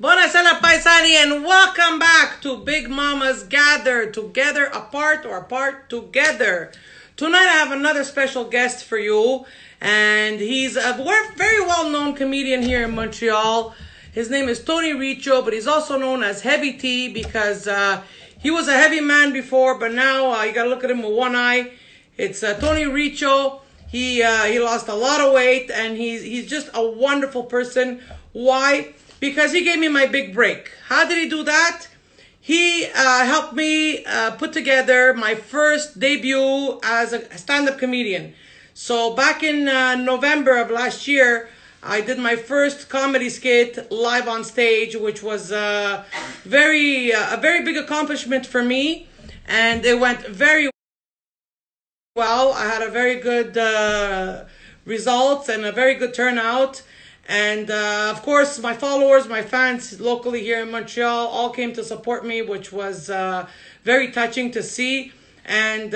Buonasera paisani and welcome back to Big Mama's Gather, together apart or apart together. Tonight I have another special guest for you, and he's a very well-known comedian here in Montreal. His name is Tony Riccio, but he's also known as Heavy T because he was a heavy man before, but now you gotta look at him with one eye. It's Tony Riccio. He lost a lot of weight, and he's just a wonderful person. Why? Because he gave me my big break. How did he do that? He helped me put together my first debut as a stand-up comedian. So back in November of last year, I did my first comedy skit live on stage, which was a very big accomplishment for me. And it went very well. I had a very good results and a very good turnout. And of course, my followers, my fans locally here in Montreal all came to support me, which was very touching to see. And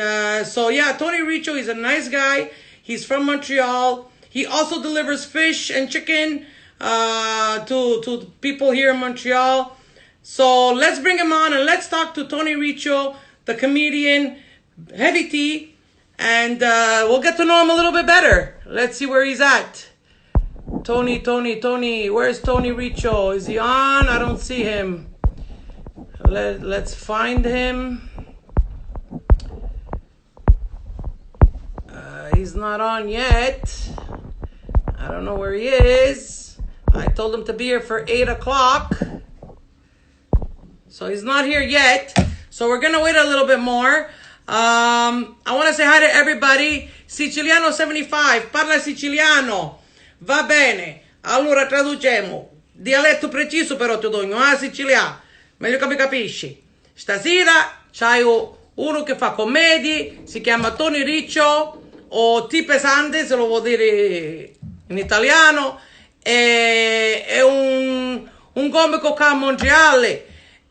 so yeah, Tony Riccio, he's a nice guy. He's from Montreal. He also delivers fish and chicken to people here in Montreal. So let's bring him on and let's talk to Tony Riccio, the comedian, Heavy T, and we'll get to know him a little bit better. Let's see where he's at. Tony, where's Tony Riccio? Is he on? I don't see him. Let's find him. He's not on yet. I don't know where he is. I told him to be here for 8 o'clock. So he's not here yet. So we're going to wait a little bit more. I want to say hi to everybody. Siciliano 75, parla siciliano. Va bene, allora traduciamo. Dialetto preciso però ti do, siciliano. Meglio che mi capisci. Stasera c'hai uno che fa commedie, si chiama Tony Riccio, o T pesante se lo vuol dire in italiano. È un comico qua a Montreal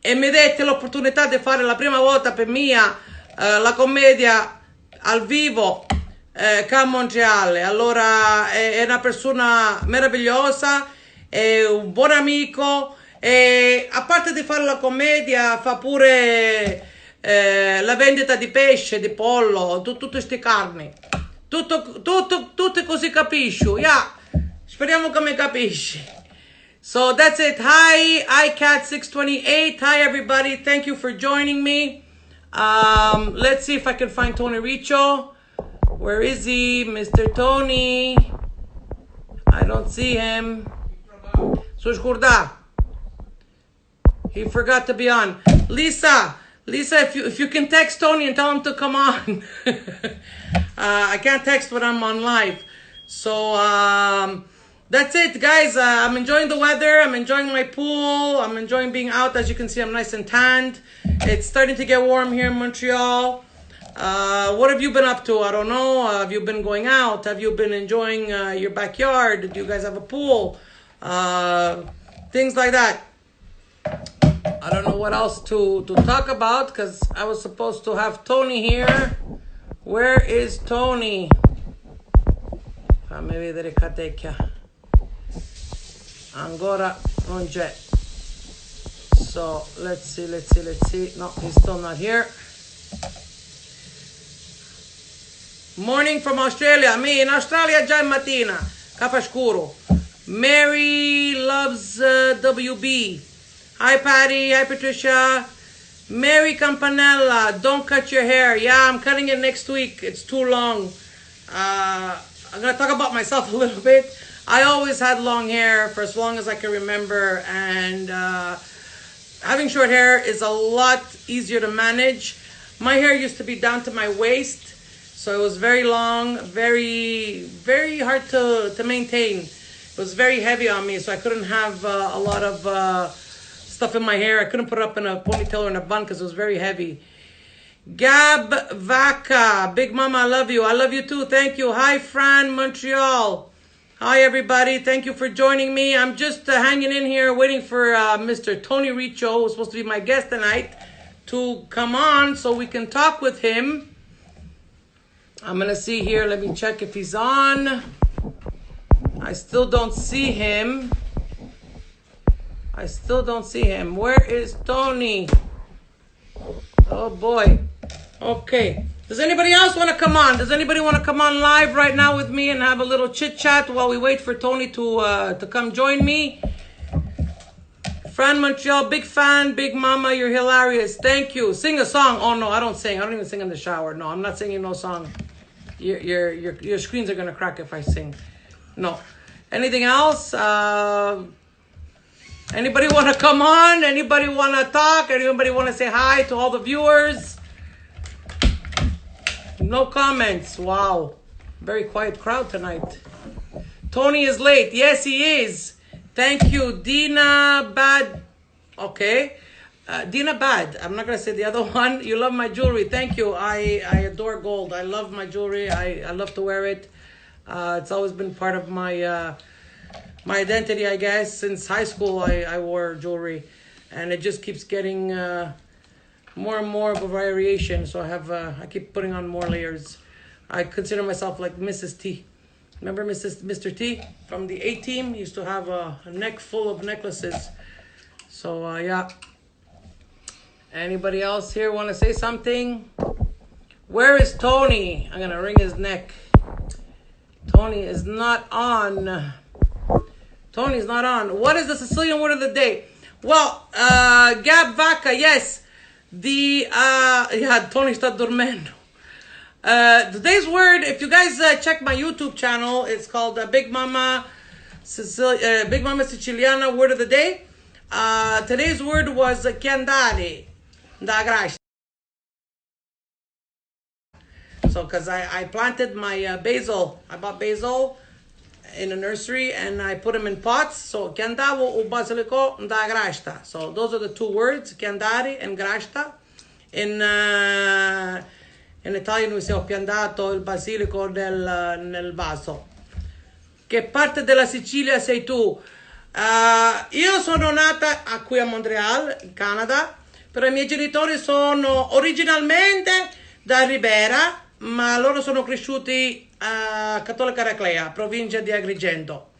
e mi dette l'opportunità di fare la prima volta per mia la commedia al vivo qua a Montreal. Allora è una persona meravigliosa, è un buon amico e a parte di fare la commedia fa pure la vendita di pesce, di pollo, tutte queste carni. Tutto così capisci? Yeah. Speriamo che mi capisci. So that's it. Hi, iCat628. Hi, everybody. Thank you for joining me. Let's see if I can find Tony Riccio. Where is he? Mr. Tony. I don't see him. Sushkurda. He forgot to be on. Lisa, if you can text Tony and tell him to come on. I can't text when I'm on live. So, that's it, guys. I'm enjoying the weather. I'm enjoying my pool. I'm enjoying being out. As you can see, I'm nice and tanned. It's starting to get warm here in Montreal. What have you been up to? I don't know. Have you been going out? Have you been enjoying your backyard? Do you guys have a pool? Things like that. I don't know what else to talk about because I was supposed to have Tony here. Where is Tony? Fammi vedere catecchia. Ancora non c'è. So let's see. No, he's still not here. Morning from Australia. Me in Australia già in mattina. Capo scuro. Mary loves WB. Hi Patty. Hi Patricia. Mary Campanella. Don't cut your hair. Yeah, I'm cutting it next week. It's too long. I'm going to talk about myself a little bit. I always had long hair for as long as I can remember. And having short hair is a lot easier to manage. My hair used to be down to my waist. So it was very long, very hard to maintain. It was very heavy on me, so I couldn't have a lot of stuff in my hair. I couldn't put it up in a ponytail or in a bun because it was very heavy. Gab Vaca, Big Mama, I love you. I love you too. Thank you. Hi, Fran, Montreal. Hi, everybody. Thank you for joining me. I'm just hanging in here waiting for Mr. Tony Riccio, who's supposed to be my guest tonight, to come on so we can talk with him. I'm going to see here. Let me check if he's on. I still don't see him. I still don't see him. Where is Tony? Oh boy. Okay. Does anybody else want to come on? Does anybody want to come on live right now with me and have a little chit chat while we wait for Tony to come join me? Fran Montreal, big fan, Big Mama, you're hilarious. Thank you. Sing a song. Oh no, I don't sing. I don't even sing in the shower. No, I'm not singing no song. Your screens are gonna crack if I sing. No. Anything else? Anybody want to come on? Anybody want to talk? Anybody want to say hi to all the viewers? No comments. Wow. Very quiet crowd tonight. Tony is late. Yes, he is. Thank you. Dina Bad. Okay. Dina Bad. I'm not going to say the other one. You love my jewelry. Thank you. I adore gold. I love my jewelry. I love to wear it. It's always been part of my my identity, I guess. Since high school, I wore jewelry. And it just keeps getting more and more of a variation. So I keep putting on more layers. I consider myself like Mrs. T. Remember Mr. T from the A-Team? He used to have a neck full of necklaces. So, yeah. Anybody else here want to say something? Where is Tony? I'm going to wring his neck. Tony is not on. Tony's not on. What is the Sicilian word of the day? Well, Gab Vaca, yes. Yeah, Tony está dormendo. Today's word, if you guys check my YouTube channel, it's called Big Mama Siciliana Word of the Day. Today's word was chiandare da gracia. So, because I planted my basil, I bought basil in a nursery and I put them in pots. So, chiandavo o basilico da grasta. So, those are the two words, chiandare and grasta. In Italian we say ho piantato il basilico nel vaso. Che parte della Sicilia sei tu? Io sono nata qui a Montreal, in Canada, però i miei genitori sono originalmente da Ribera, ma loro sono cresciuti a Cattolica Raclea, provincia di Agrigento.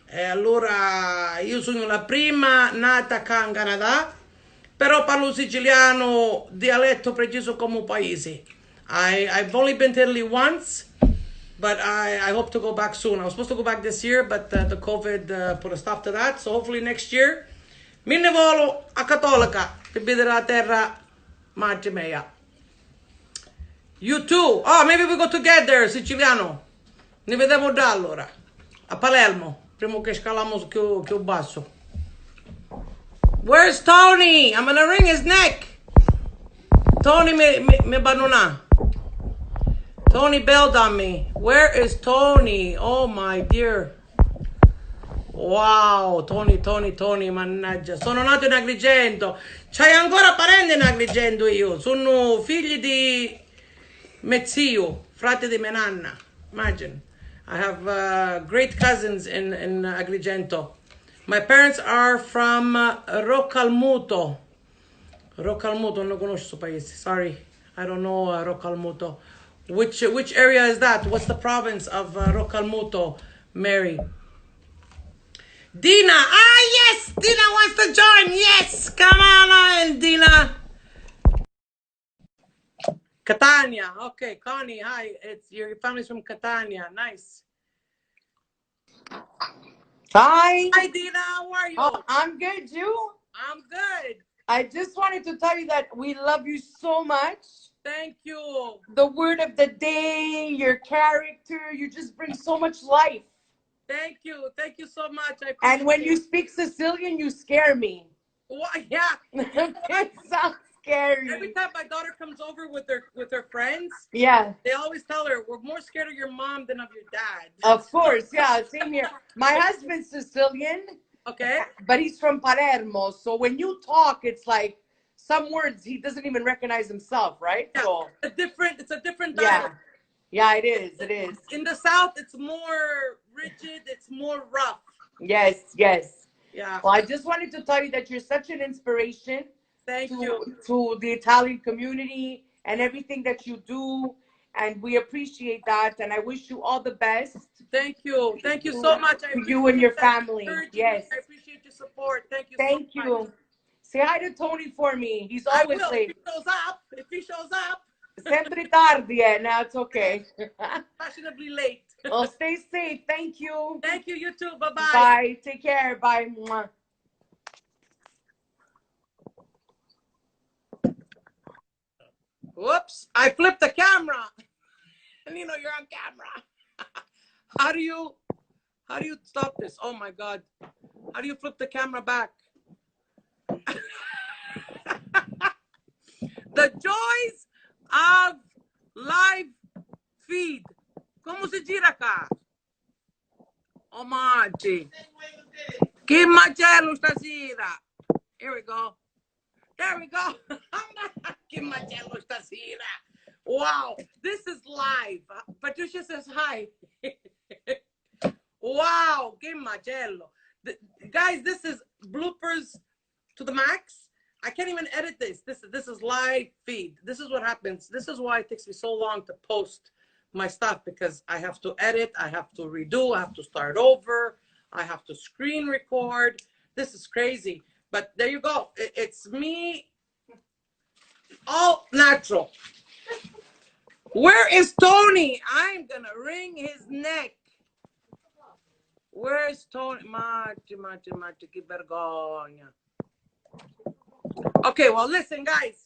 E allora io sono la prima nata qua in Canada, però parlo siciliano, dialetto preciso come un paese. I've only been to Italy once, but I hope to go back soon. I was supposed to go back this year, but the COVID put a stop to that. So hopefully next year, me ne volo a Cattolica, che vedere la terra madre mia. You too. Oh, maybe we go together, Siciliano. Ne vediamo da allora. A Palermo, prima che scalamo più basso. Where's Tony? I'm gonna wring his neck. Tony me abbandona. Tony bailed on me. Where is Tony? Oh my dear. Wow, Tony, mannaggia. Sono nato in Agrigento. C'hai ancora parenti in Agrigento io. Sono figli di mio zio, frate di mia nanna. Imagine. I have great cousins in Agrigento. My parents are from Roccalmuto. Roccalmuto, non conosco questo paese. Sorry, I don't know Roccalmuto. Which area is that? What's the province of Roccalmuto, Mary? Dina! Ah, yes! Dina wants to join! Yes! Come on, Dina! Catania. Okay, Connie, hi. It's your family's from Catania. Nice. Hi. Hi, Dina. How are you? Oh, I'm good. You? I'm good. I just wanted to tell you that we love you so much. Thank you. The word of the day, your character, you just bring so much life. Thank you. Thank you so much. And when you speak Sicilian, you scare me. What? Yeah. It sounds scary. Every time my daughter comes over with her friends, yeah, they always tell her, we're more scared of your mom than of your dad. Of course, yeah, same here. My husband's Sicilian. Okay. But he's from Palermo. So when you talk, it's like some words he doesn't even recognize himself, right? Yeah, so it's a different dialect. Yeah, it is. It is. In the South, it's more rigid, it's more rough. Yes. Yeah. Well, I just wanted to tell you that you're such an inspiration. Thank you. To the Italian community and everything that you do. and we appreciate that. And I wish you all the best. Thank you. Thank you so much. I appreciate You and your that family. encouragement. Yes. I appreciate your support. Thank you so Thank much. you. Say hi to Tony for me. He's I always will. late. If he shows up. If he shows up. Sempre tardi, now it's okay. Fashionably late. Well, stay safe. Thank you. Thank you. You too. Bye-bye. Bye. Take care. Bye. Mwah. Whoops. I flipped the camera. And you're on camera. How do you stop this? Oh my God. How do you flip the camera back? The joys of live feed. ¿Cómo se gira acá? Oh, Margie. Que Marcello stasera. Here we go. There we go. Que Marcello stasera. Wow. This is live. Patricia says hi. Wow. Que Marcello. Guys, this is bloopers to the max. I can't even edit this. This is live feed. This is what happens. This is why it takes me so long to post my stuff, because I have to edit, I have to redo, I have to start over, I have to screen record. This is crazy. But there you go. It's me, all natural. Where is Tony? I'm gonna wring his neck. Where's Tony? Mate, que vergogna. Okay, well, listen, guys.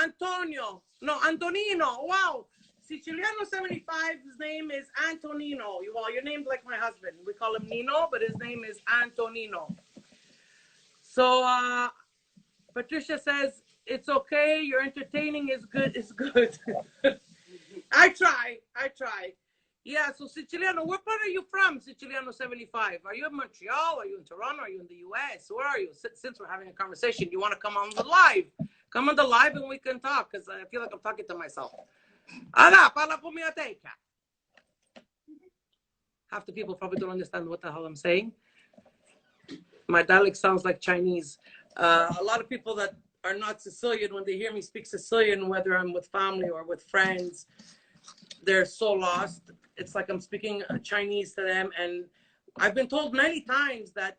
Antonino. Wow. Siciliano 75, his name is Antonino. Well, you're named like my husband. We call him Nino, but his name is Antonino. So, Patricia says, it's okay. You're entertaining is good. It's good. I try. Yeah, so Siciliano, where part are you from, Siciliano 75? Are you in Montreal? Are you in Toronto? Are you in the US? Where are you? Since we're having a conversation, you want to come on the live? Come on the live and we can talk, because I feel like I'm talking to myself. Parla con mia teca. Half the people probably don't understand what the hell I'm saying. My dialect sounds like Chinese. A lot of people that are not Sicilian, when they hear me speak Sicilian, whether I'm with family or with friends, they're so lost. It's like I'm speaking Chinese to them. And I've been told many times that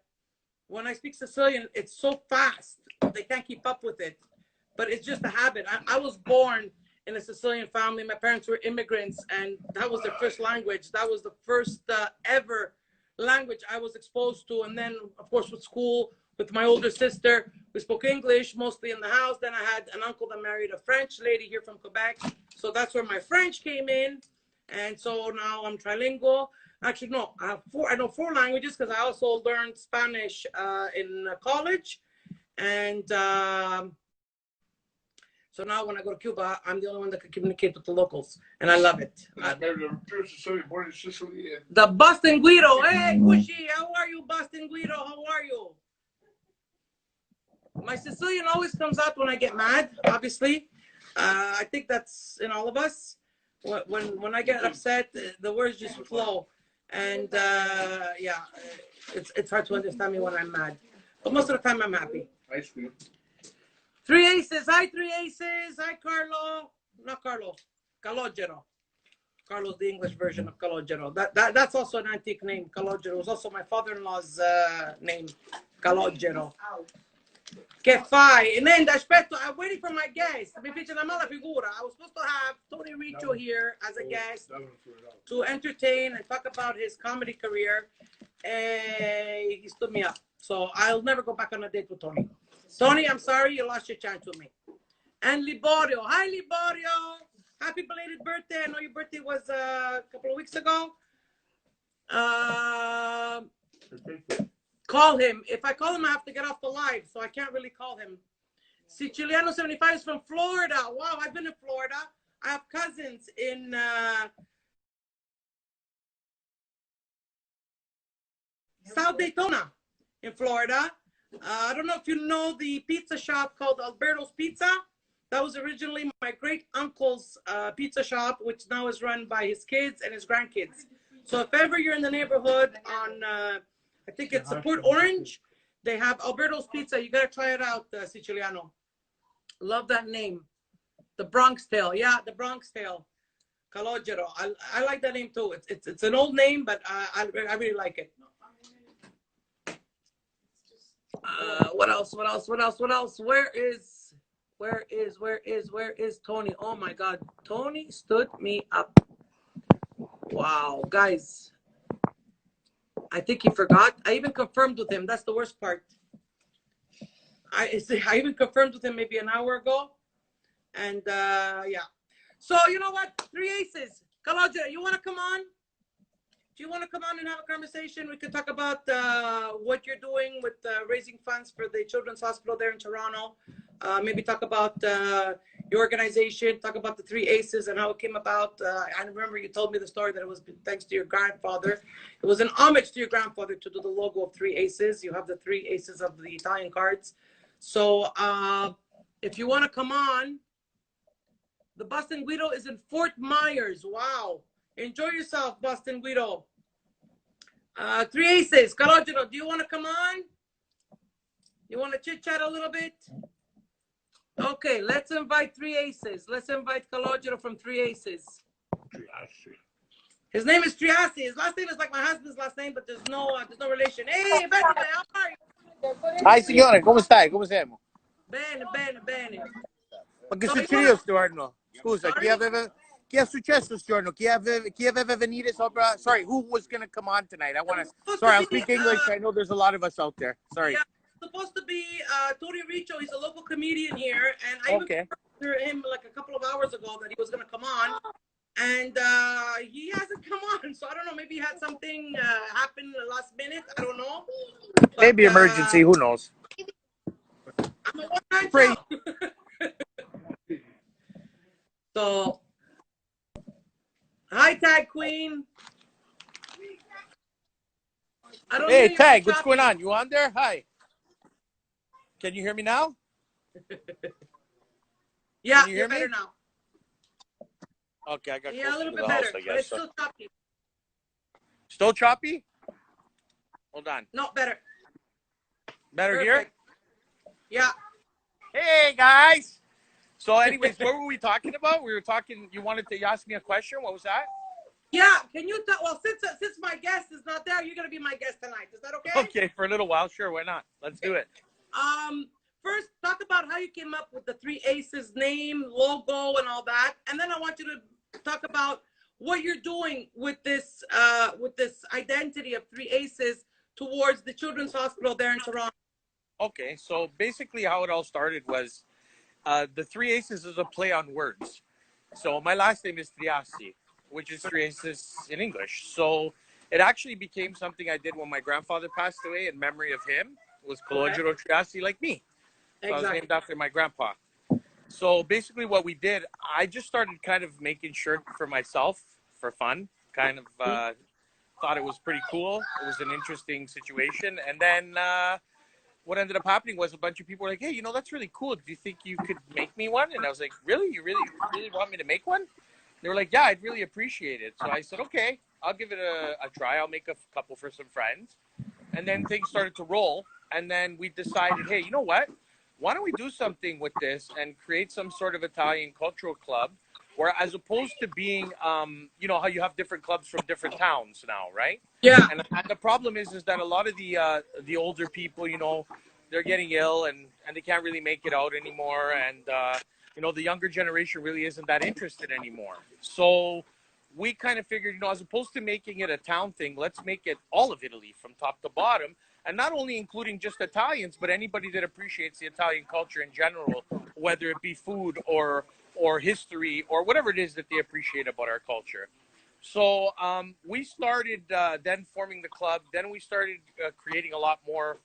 when I speak Sicilian, it's so fast, they can't keep up with it. But it's just a habit. I was born in a Sicilian family. My parents were immigrants, and that was their first language. That was the first ever language I was exposed to. And then, of course, with school, with my older sister, we spoke English mostly in the house. Then I had an uncle that married a French lady here from Quebec. So that's where my French came in. And so now I'm trilingual. Actually, no, I know four languages, because I also learned Spanish in college. And so now when I go to Cuba, I'm the only one that can communicate with the locals. And I love it. Born in Sicily. The Boston Guido. Hey, Cushy, how are you, Boston Guido? How are you? My Sicilian always comes out when I get mad, obviously. I think that's in all of us. When I get upset, the words just flow. And yeah, it's hard to understand me when I'm mad. But most of the time, I'm happy. Ice cream. Three Aces. Hi, Three Aces. Hi, Carlo. Not Carlo. Calogero. Carlo's the English version of Calogero. That's also an antique name. Calogero. It was also my father-in-law's name. Calogero. Che fai? Nenda, aspetto. I'm waiting for my guest. Mi fece una mala figura. I was supposed to have Tony Riccio here as a guest to entertain and talk about his comedy career. He stood me up. So I'll never go back on a date with Tony. Tony, I'm sorry you lost your chance with me. And Liborio. Hi, Liborio. Happy belated birthday. I know your birthday was a couple of weeks ago. Call him. If I call him, I have to get off the live, so I can't really call him. Siciliano 75 is from Florida. Wow, I've been in Florida. I have cousins in South Daytona in Florida. I don't know if you know the pizza shop called Alberto's Pizza. That was originally my great uncle's pizza shop, which now is run by his kids and his grandkids. So if ever you're in the neighborhood on, I think it's Port Orange, they have Alberto's Pizza. You gotta try it out, Siciliano. Love that name. The Bronx Tale. Yeah, the Bronx Tale. Calogero. I like that name too. It's an old name, but I really like it. What else? What else? What else? What else? Where is Tony? Oh my God, Tony stood me up. Wow, guys, I think he forgot. I even confirmed with him. That's the worst part. I even confirmed with him maybe an hour ago, and yeah. So you know what? Three Aces. Kalodja, you want to come on? Do you want to come on and have a conversation? We could talk about what you're doing with raising funds for the Children's Hospital there in Toronto. Maybe talk about your organization, talk about the Three Aces and how it came about. I remember you told me the story that it was thanks to your grandfather. It was an homage to your grandfather to do the logo of Three Aces. You have the Three Aces of the Italian cards. So if you want to come on, the Boston Guido is in Fort Myers. Wow. Enjoy yourself, Boston Guido. Three Aces. Calogero, do you want to come on? You want to chit-chat a little bit? Okay, let's invite Three Aces. Let's invite Calogero from Three Aces. His name is Triassi. His last name is like my husband's last name, but there's no relation. Hey, bene, how are you? Hi signore, come stai? Come siamo? Bene, bene, bene. Ma che So succede you sto giorno? Scusa, chi è successo sto giorno? Chi aveva venire sopra? Sorry, who was gonna come on tonight? Sorry, I'll speak English. I know there's a lot of us out there. Sorry. Yeah, supposed to be Tony Riccio. He's a local comedian here, and I even heard him like a couple of hours ago that he was gonna come on, and he hasn't come on. So I don't know. Maybe he had something happen last minute. I don't know. But, Maybe emergency. Who knows? I'm a one-man show. So, hi, Tag Queen. I don't Hey, hear you. Tag, what's going on? You on there? Hi. Can you hear me now? Yeah, Can you hear you're me? better now. Okay, I got Yeah, a closer little to bit the better, house, I but guess. it's still choppy. Still choppy? Hold on. No, better. Better Perfect. here? Yeah. Hey, guys. So anyways, what were we talking about? We were talking, you ask me a question. What was that? Yeah, can you tell? Well, since my guest is not there, you're gonna be my guest tonight. Is that okay? Okay, for a little while, sure. Why not? Let's do it. First, talk about how you came up with the Three Aces name, logo, and all that, and then I want you to talk about what you're doing with this identity of Three Aces towards the Children's Hospital there in Toronto. Okay, so basically, how it all started was the Three Aces is a play on words. So my last name is Triassi, which is Three Aces in English. So it actually became something I did when my grandfather passed away in memory of him. It was Calogero Triassi, like me. So I was named after my grandpa. So basically what we did, I just started kind of making shirts for myself for fun. Kind of thought it was pretty cool. It was an interesting situation. And then what ended up happening was a bunch of people were like, hey, that's really cool. Do you think you could make me one? And I was like, really? You really want me to make one? They were like, yeah, I'd really appreciate it. So I said, okay, I'll give it a try. I'll make a couple for some friends. And then things started to roll. And then we decided, hey, you know what? Why don't we do something with this and create some sort of Italian cultural club where, as opposed to being, how you have different clubs from different towns now, right? Yeah. And the problem is that a lot of the older people, they're getting ill and they can't really make it out anymore. And, the younger generation really isn't that interested anymore. So we kind of figured, as opposed to making it a town thing, let's make it all of Italy from top to bottom. And not only including just Italians, but anybody that appreciates the Italian culture in general, whether it be food or history or whatever it is that they appreciate about our culture. So we started then forming the club. Then we started creating a lot more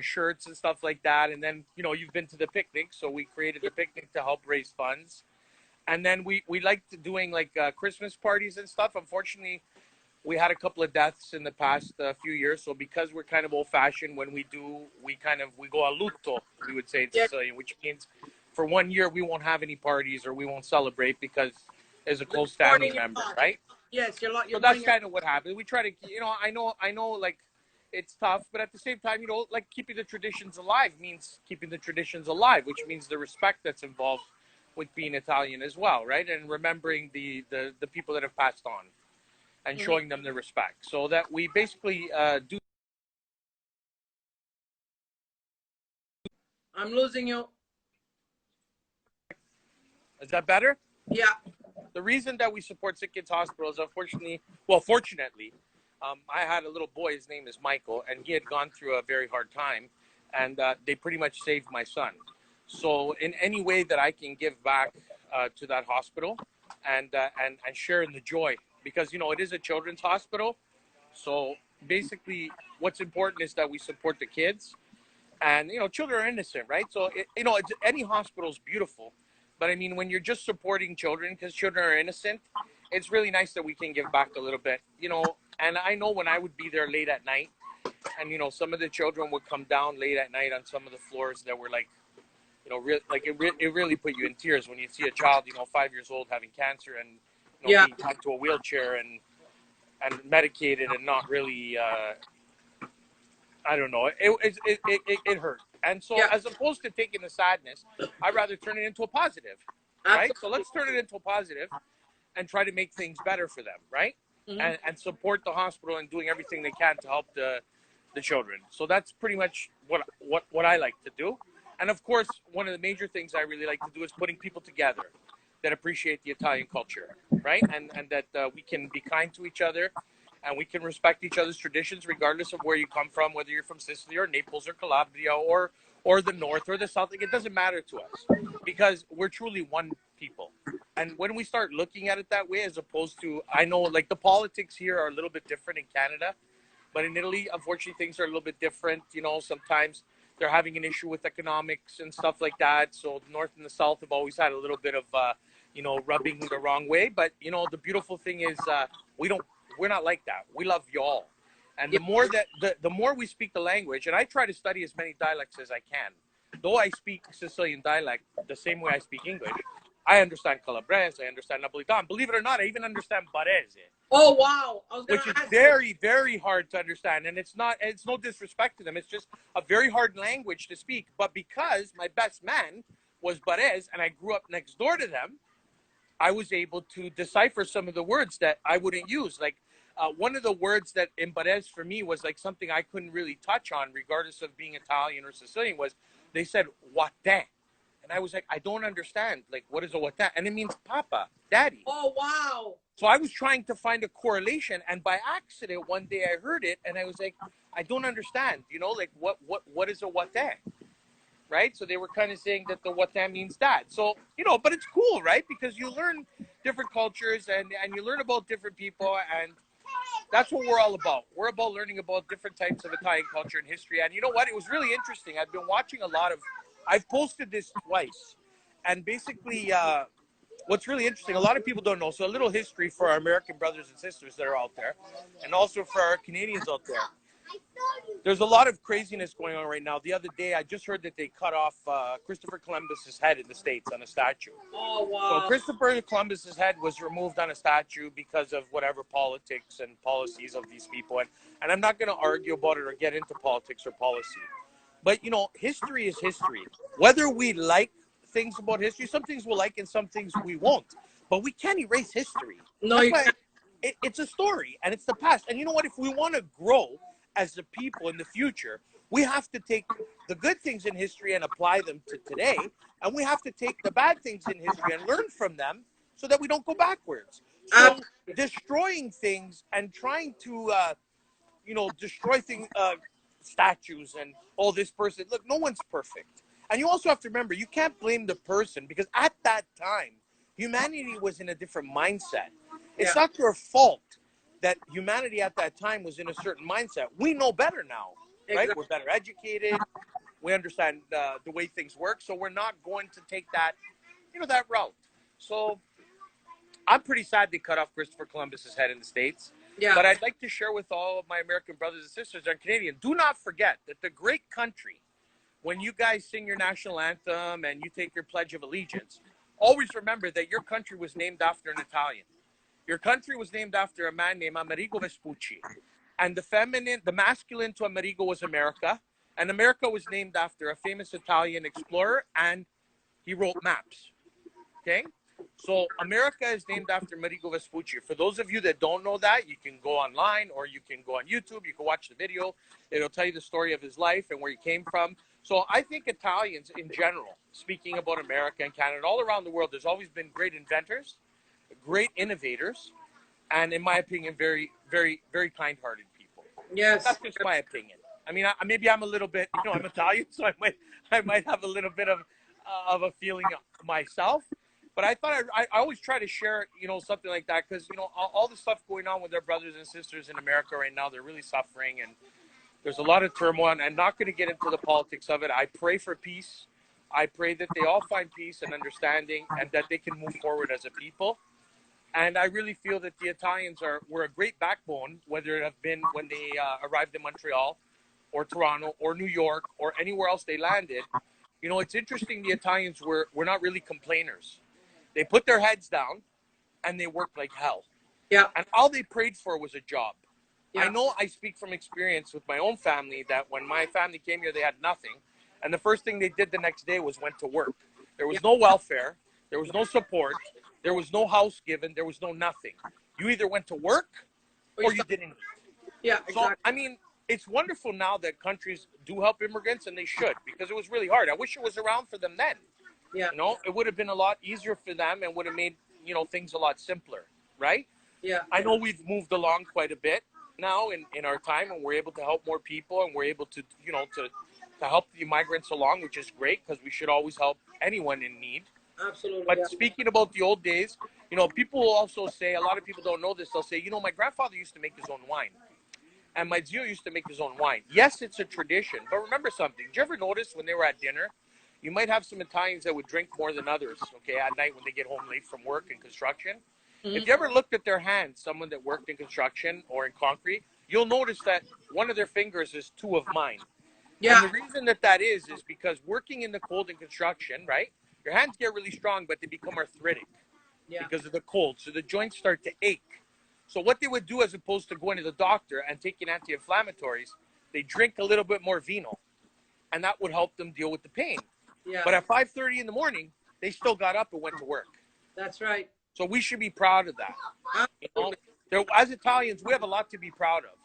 shirts and stuff like that. And then, you've been to the picnic. So we created the picnic to help raise funds. And then we liked doing like Christmas parties and stuff. Unfortunately, we had a couple of deaths in the past few years. So because we're kind of old fashioned, when we do, we go a lutto, we would say in Sicilian, which means for 1 year, we won't have any parties or we won't celebrate because there's a close family member, right? Yes, you're So that's kind of what happened. We try to, I know like it's tough, but at the same time, like keeping the traditions alive means keeping the traditions alive, which means the respect that's involved with being Italian as well, right? And remembering the people that have passed on and showing them the respect. So that we basically do. I'm losing you. Is that better? Yeah. The reason that we support Sick Kids Hospital is fortunately, I had a little boy. His name is Michael, and he had gone through a very hard time, and they pretty much saved my son. So, in any way that I can give back to that hospital, and share in the joy, because it is a children's hospital. So basically, what's important is that we support the kids, and children are innocent, right? So any hospital is beautiful, but I mean, when you're just supporting children because children are innocent, it's really nice that we can give back a little bit, and I know when I would be there late at night, and some of the children would come down late at night on some of the floors that were like, it really put you in tears when you see a child 5 years old having cancer, and Yeah. being tied to a wheelchair and medicated and not really I don't know. It hurt. And so, Yeah. as opposed to taking the sadness, I'd rather turn it into a positive, right? So let's turn it into a positive and try to make things better for them, right? And support the hospital and doing everything they can to help the children. So that's pretty much what I like to do. And of course, one of the major things I really like to do is putting people together that appreciate the Italian culture, right? And that we can be kind to each other, and we can respect each other's traditions regardless of where you come from, whether you're from Sicily or Naples or Calabria or the north or the south. Like, it doesn't matter to us, because we're truly one people. And when we start looking at it that way, as opposed to, I know like the politics here are a little bit different in Canada, but in Italy, unfortunately, things are a little bit different. Sometimes they're having an issue with economics and stuff like that. So the north and the south have always had a little bit of rubbing the wrong way. But the beautiful thing is we're not like that. We love y'all. And the more that the more we speak the language, and I try to study as many dialects as I can. Though I speak Sicilian dialect the same way I speak English, I understand Calabrese, I understand Napolitan. Believe it or not, I even understand Barese. Oh wow! I was gonna Which is ask very, very hard to understand. And it's no disrespect to them. It's just a very hard language to speak. But because my best man was Barese and I grew up next door to them, I was able to decipher some of the words that I wouldn't use. Like one of the words that in Barese for me was like something I couldn't really touch on, regardless of being Italian or Sicilian, was they said, "Wate." And I was like, I don't understand. Like, what is a wate? And it means papa, daddy. Oh wow! So I was trying to find a correlation, and by accident, one day I heard it, and I was like, I don't understand. Like what is a wate? Right? So they were kind of saying that the wate means dad. So but it's cool, right? Because you learn different cultures, and you learn about different people, and that's what we're all about. We're about learning about different types of Italian culture and history. And you know what? It was really interesting. I've been watching a lot of. I've posted this twice, and basically. What's really interesting, a lot of people don't know, so a little history for our American brothers and sisters that are out there, and also for our Canadians out there. There's a lot of craziness going on right now. The other day, I just heard that they cut off Christopher Columbus's head in the States on a statue. Oh wow! So Christopher Columbus's head was removed on a statue because of whatever politics and policies of these people. And I'm not going to argue about it or get into politics or policy. But, history is history. Whether we like things about history, some things we'll like and some things we won't, but we can't erase history. No, That's you why can't. it's a story and it's the past. And you know what, if we want to grow as a people in the future, we have to take the good things in history and apply them to today, and we have to take the bad things in history and learn from them so that we don't go backwards. So destroying things and trying to destroy things, statues and all this person, look, no one's perfect. And you also have to remember, you can't blame the person, because at that time, humanity was in a different mindset. It's not their fault that humanity at that time was in a certain mindset. We know better now, right? Exactly. We're better educated. We understand the way things work. So we're not going to take that, that route. So I'm pretty sad they cut off Christopher Columbus's head in the States. Yeah. But I'd like to share with all of my American brothers and sisters and Canadian, do not forget that the great country, when you guys sing your national anthem and you take your Pledge of Allegiance, always remember that your country was named after an Italian. Your country was named after a man named Amerigo Vespucci. And the masculine to Amerigo was America. And America was named after a famous Italian explorer, and he wrote maps. Okay? So America is named after Amerigo Vespucci. For those of you that don't know that, you can go online or you can go on YouTube. You can watch the video. It'll tell you the story of his life and where he came from. So I think Italians in general, speaking about America and Canada, all around the world, there's always been great inventors, great innovators, and in my opinion, very, very, very kind-hearted people. Yes. That's just my opinion. I mean, maybe I'm a little bit, I'm Italian, so I might have a little bit of a feeling myself. But I thought I always try to share, something like that because, all the stuff going on with their brothers and sisters in America right now, they're really suffering and there's a lot of turmoil. And I'm not going to get into the politics of it. I pray for peace. I pray that they all find peace and understanding and that they can move forward as a people. And I really feel that the Italians were a great backbone, whether it have been when they arrived in Montreal or Toronto or New York or anywhere else they landed. It's interesting. The Italians were not really complainers. They put their heads down and they worked like hell. Yeah. And all they prayed for was a job. Yeah. I know I speak from experience with my own family that when my family came here, they had nothing. And the first thing they did the next day was went to work. There was no welfare. There was no support. There was no house given. There was no nothing. You either went to work or you didn't eat. Yeah, exactly. So, I mean, it's wonderful now that countries do help immigrants, and they should, because it was really hard. I wish it was around for them then. Yeah. It would have been a lot easier for them and would have made, things a lot simpler, right? Yeah. I know we've moved along quite a bit now in our time, and we're able to help more people, and we're able to, to help the migrants along, which is great because we should always help anyone in need. Absolutely. But yeah. speaking about the old days, people will also say, a lot of people don't know this, they'll say, my grandfather used to make his own wine. And my zio used to make his own wine. Yes, it's a tradition, but remember something. Did you ever notice when they were at dinner, you might have some Italians that would drink more than others, okay, at night when they get home late from work and construction. Mm-hmm. If you ever looked at their hands, someone that worked in construction or in concrete, you'll notice that one of their fingers is two of mine. Yeah. And the reason that is because working in the cold in construction, right, your hands get really strong, but they become arthritic because of the cold. So the joints start to ache. So what they would do, as opposed to going to the doctor and taking anti-inflammatories, they drink a little bit more vino, and that would help them deal with the pain. Yeah. But at 5:30 in the morning, they still got up and went to work. That's right. So we should be proud of that. As Italians, we have a lot to be proud of.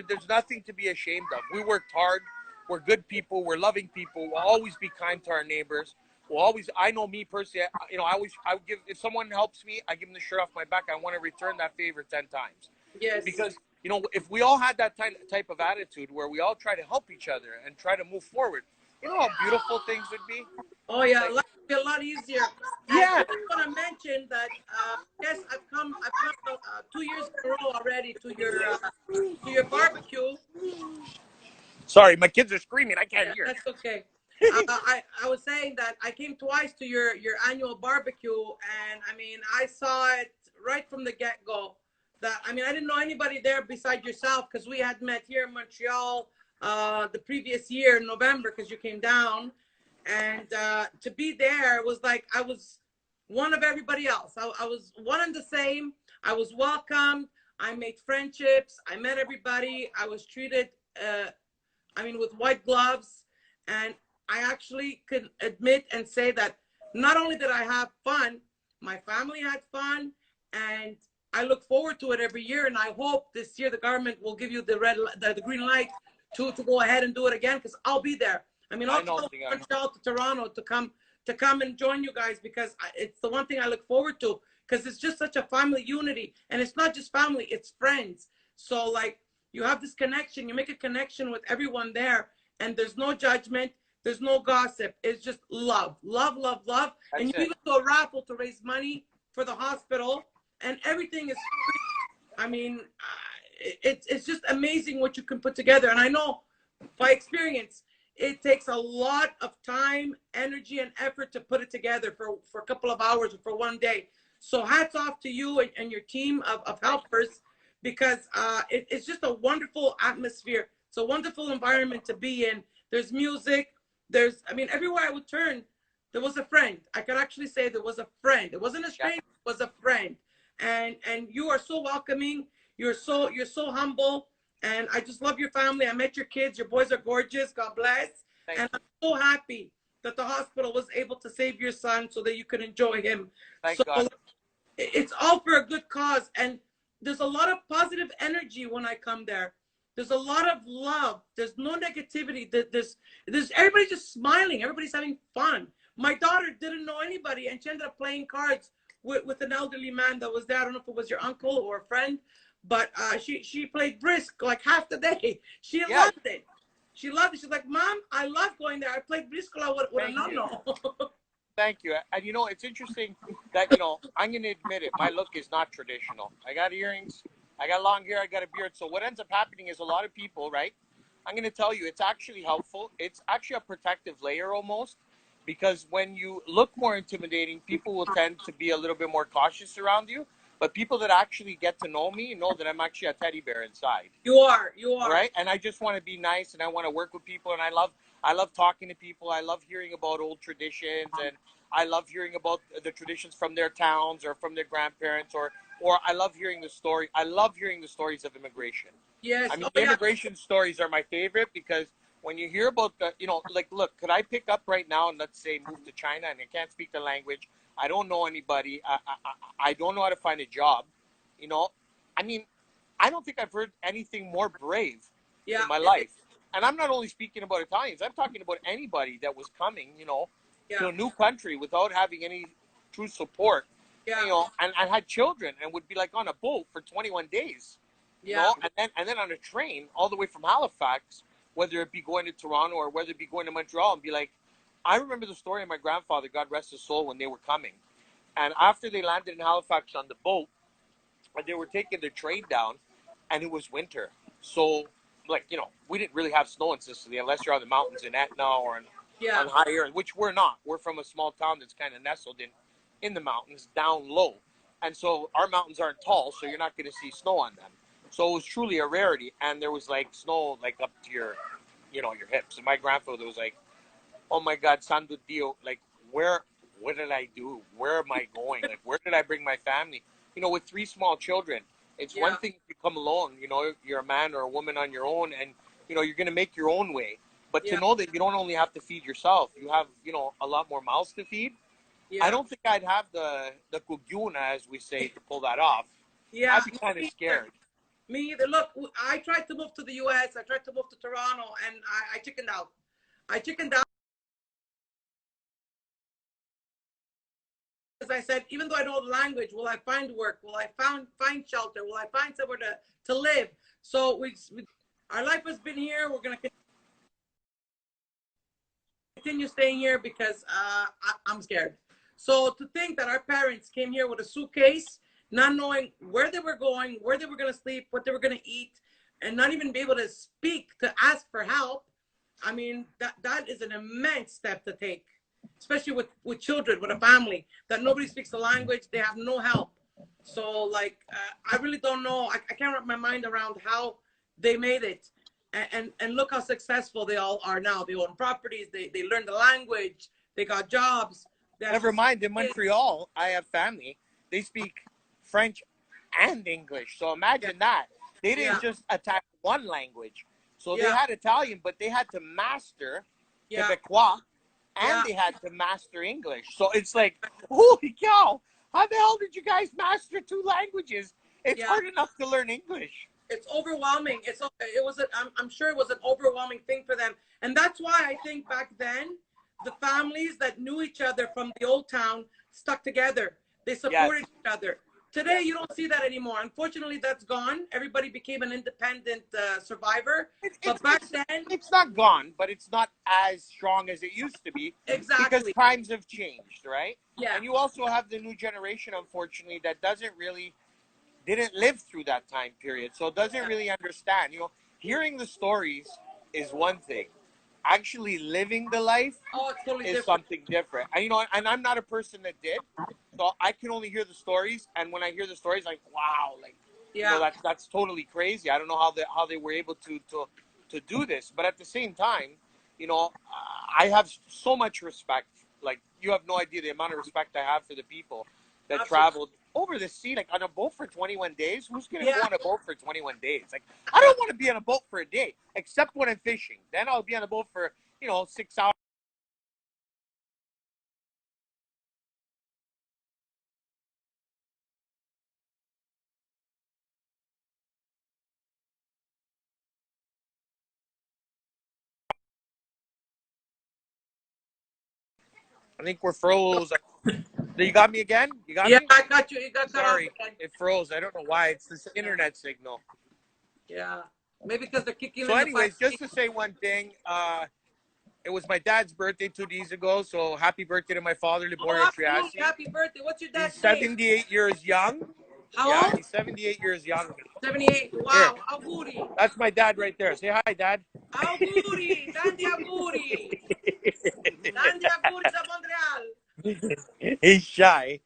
There's nothing to be ashamed of. We worked hard. We're good people. We're loving people. We'll always be kind to our neighbors. We'll always. I know me personally. I would give, if someone helps me, I give them the shirt off my back. I want to return that favor 10 times. Yes. Because if we all had that type of attitude where we all try to help each other and try to move forward, how beautiful things would be. Oh yeah, life would be a lot easier. Yeah. I just want to mention that yes, I've come 2 years in a row already to your barbecue. Sorry, my kids are screaming. I can't hear. That's okay. I was saying that I came twice to your annual barbecue, and I mean I saw it right from the get-go. That I didn't know anybody there beside yourself because we had met here in Montreal the previous year in November because you came down, and to be there was like I was one of everybody else. I was one and the same. I was welcomed. I made friendships. I met everybody. I was treated with white gloves, and I actually could admit and say that not only did I have fun, my family had fun, and I look forward to it every year. And I hope this year the government will give you the green light to go ahead and do it again, because I'll be there. I'll come from Montreal to Toronto to come and join you guys, because it's the one thing I look forward to, because it's just such a family unity, and it's not just family, it's friends. So like you have this connection, you make a connection with everyone there, and there's no judgment. There's no gossip. It's just love, love, love, love. That's and you even do a raffle to raise money for the hospital, and everything is free. It's just amazing what you can put together. And I know by experience, it takes a lot of time, energy, and effort to put it together for a couple of hours or for one day. So hats off to you and your team of helpers, because it's just a wonderful atmosphere. It's a wonderful environment to be in. There's music. Everywhere I would turn, there was a friend. I could actually say there was a friend. It wasn't a stranger, it was a friend. And you are so welcoming. You're so humble. And I just love your family. I met your kids. Your boys are gorgeous. God bless. And I'm so happy that the hospital was able to save your son so that you could enjoy him. Thank So God. it's all for a good cause. And there's a lot of positive energy when I come there. There's a lot of love. There's no negativity. There's everybody's just smiling. Everybody's having fun. My daughter didn't know anybody, and she ended up playing cards with an elderly man that was there. I don't know if it was your uncle or a friend, but she played brisk like half the day. She Yeah. loved it. She loved it. She's like, Mom, I love going there. I played briscola with a Thank you. no. Thank you. And you know, it's interesting that, I'm going to admit it. My look is not traditional. I got earrings. I got long hair. I got a beard. So what ends up happening is a lot of people, right? I'm going to tell you, it's actually helpful. It's actually a protective layer almost, because when you look more intimidating, people will tend to be a little bit more cautious around you. But people that actually get to know me know that I'm actually a teddy bear inside. You are. Right? And I just want to be nice, and I want to work with people, and I love talking to people. I love hearing about old traditions, and I love hearing about the traditions from their towns or from their grandparents, or I love hearing the story. I love hearing the stories of immigration. Yes. I mean, the immigration stories are my favorite, because when you hear about the, like, look, could I pick up right now and let's say move to China, and I can't speak the language, I don't know anybody, I don't know how to find a job, I mean, I don't think I've heard anything more brave in my life. And I'm not only speaking about Italians, I'm talking about anybody that was coming, to a new country without having any true support, and had children and would be like on a boat for 21 days, and then on a train all the way from Halifax, whether it be going to Toronto or whether it be going to Montreal, and be like, I remember the story of my grandfather, God rest his soul, when they were coming. And after they landed in Halifax on the boat, and they were taking the train down, and it was winter. So, like, we didn't really have snow in Sicily unless you're on the mountains in Etna or on higher, which we're not. We're from a small town that's kind of nestled in the mountains, down low. And so our mountains aren't tall, so you're not going to see snow on them. So it was truly a rarity. And there was, like, snow, like, up to your hips. And my grandfather was like, oh, my God, Santo Dio, like, what did I do? Where am I going? Like, where did I bring my family? With 3 small children, it's one thing if you come alone, you're a man or a woman on your own, and, you're going to make your own way. But to know that you don't only have to feed yourself, you have, a lot more mouths to feed. I don't think I'd have the kuguna, as we say, to pull that off. I'd be kind of scared. Me either. Look, I tried to move to the U.S. I tried to move to Toronto, and I chickened out. As I said, even though I know the language, will I find work? Will I find shelter? Will I find somewhere to live? So our life has been here. We're going to continue staying here because I'm scared. So to think that our parents came here with a suitcase, not knowing where they were going, where they were going to sleep, what they were going to eat, and not even be able to speak, to ask for help. I mean, that is an immense step to take, especially with children, with a family, that nobody speaks the language, they have no help. So, like, I really don't know. I can't wrap my mind around how they made it. And look how successful they all are now. They own properties, they learn the language, they got jobs. Never mind, in Montreal, I have family. They speak French and English. So imagine that. They didn't just attack one language. So they had Italian, but they had to master Quebecois, and they had to master English. So it's like, holy cow, how the hell did you guys master 2 languages? It's hard enough to learn English. It's overwhelming. I'm sure it was an overwhelming thing for them. And that's why I think back then, the families that knew each other from the old town stuck together. They supported each other. Today, you don't see that anymore. Unfortunately, that's gone. Everybody became an independent survivor. But back then, it's not gone, but it's not as strong as it used to be. Exactly. Because times have changed, right? Yeah. And you also have the new generation, unfortunately, that didn't live through that time period. So doesn't really understand. Hearing the stories is one thing. Actually living the life is something different. And, and I'm not a person that did. So I can only hear the stories, and when I hear the stories, like, wow, like, that's totally crazy. I don't know how they were able to do this, but at the same time, I have so much respect. Like, you have no idea the amount of respect I have for the people that traveled over the sea, like on a boat for 21 days. Who's gonna go on a boat for 21 days? Like, I don't want to be on a boat for a day, except when I'm fishing. Then I'll be on a boat for 6 hours. I think we're froze. You got me again? You got Yeah, me? I got you. You got cut off Sorry, again. it froze. I don't know why. It's this internet signal. Yeah. Maybe because they're kicking So, in anyways, the just to say one thing, it was my dad's birthday 2 days ago. So, happy birthday to my father, Oh, Liborio absolutely. Triasi. Happy birthday. What's your He's dad's name? 78 years young. How Yeah, old? he's 78 years young. 78. Here, Wow. Auguri. that's my dad right there. Say hi, Dad. Auguri. Tanti auguri. Tanti auguri da Montreal. He's shy.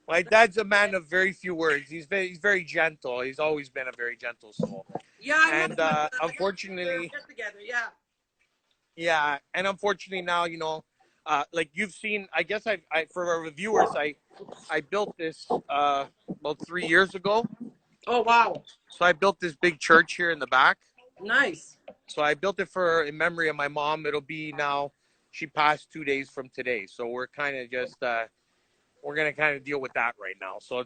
My dad's a man of very few words. He's very gentle. He's always been a very gentle soul. Yeah, I And know. unfortunately, Get together. Yeah. yeah, and unfortunately now, you know, like you've seen, I guess I for our reviewers, I built this about 3 years ago. Oh, wow. So I built this big church here in the back. Nice. So I built it for in memory of my mom. It'll be now. She passed 2 days from today, so we're kind of just we're gonna kind of deal with that right now. So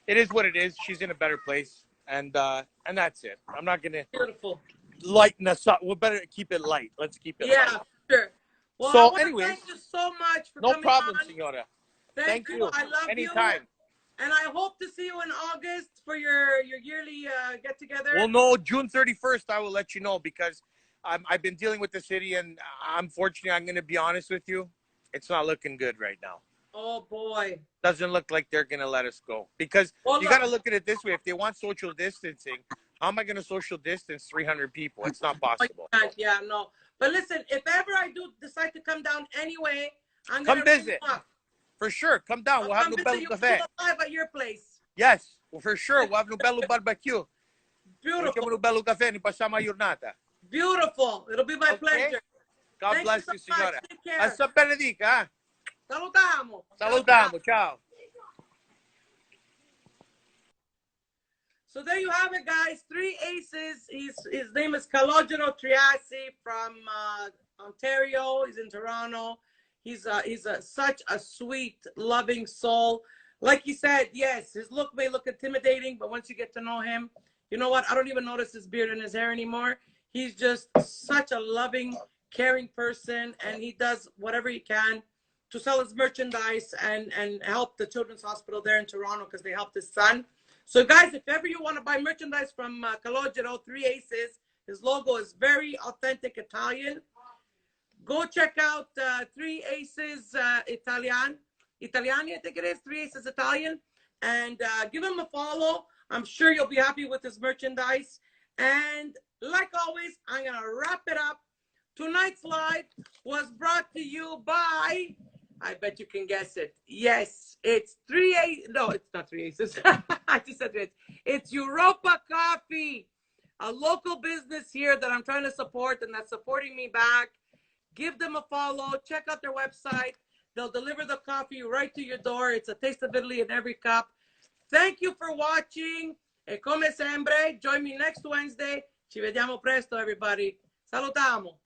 it is what it is. She's in a better place, and that's it. I'm not gonna Beautiful. lighten us up. We better keep it light. Let's keep it Yeah, light. sure. Well, So, I want to anyways, thank you so much for no coming problem, on. Senora. Thank you. I love Anytime. you. And I hope to see you in August for your yearly get together. Well, no, June 31st, I will let you know because I've been dealing with the city, and unfortunately, I'm going to be honest with you, it's not looking good right now. Oh boy. Doesn't look like they're going to let us go because you got to look at it this way. If they want social distancing, how am I going to social distance 300 people? It's not possible. Yeah, no. But listen, if ever I do decide to come down anyway, I'm Come gonna visit. For sure. Come down. We'll have Nubello Cafe. Live at your place. Yes, well, for sure. We'll have Nubello Barbecue. Beautiful. Nubello Cafe ni pasama giornata. Beautiful. It'll be my pleasure. God bless you, so signora. Take care. Hasta benedica. Salutamo. Salutamo. Ciao. So there you have it, guys. 3 aces. His name is Calogero Triasi from Ontario. He's in Toronto. He's such a sweet, loving soul. Like he said, yes, his look may look intimidating, but once you get to know him, you know what? I don't even notice his beard and his hair anymore. He's just such a loving, caring person, and he does whatever he can to sell his merchandise and help the Children's Hospital there in Toronto because they helped his son. So, guys, if ever you want to buy merchandise from Calogero, 3 Aces, his logo is very authentic Italian. Go check out 3 Aces Italiani, I think it is, 3 Aces Italian. And give him a follow. I'm sure you'll be happy with his merchandise. And like always, I'm going to wrap it up. Tonight's live was brought to you by, I bet you can guess it. Yes, it's 3 Aces. No, it's not 3 Aces. I just said it. It's Europa Coffee, a local business here that I'm trying to support and that's supporting me back. Give them a follow. Check out their website. They'll deliver the coffee right to your door. It's a taste of Italy in every cup. Thank you for watching. E come sempre, join me next Wednesday. Ci vediamo presto, everybody. Salutiamo.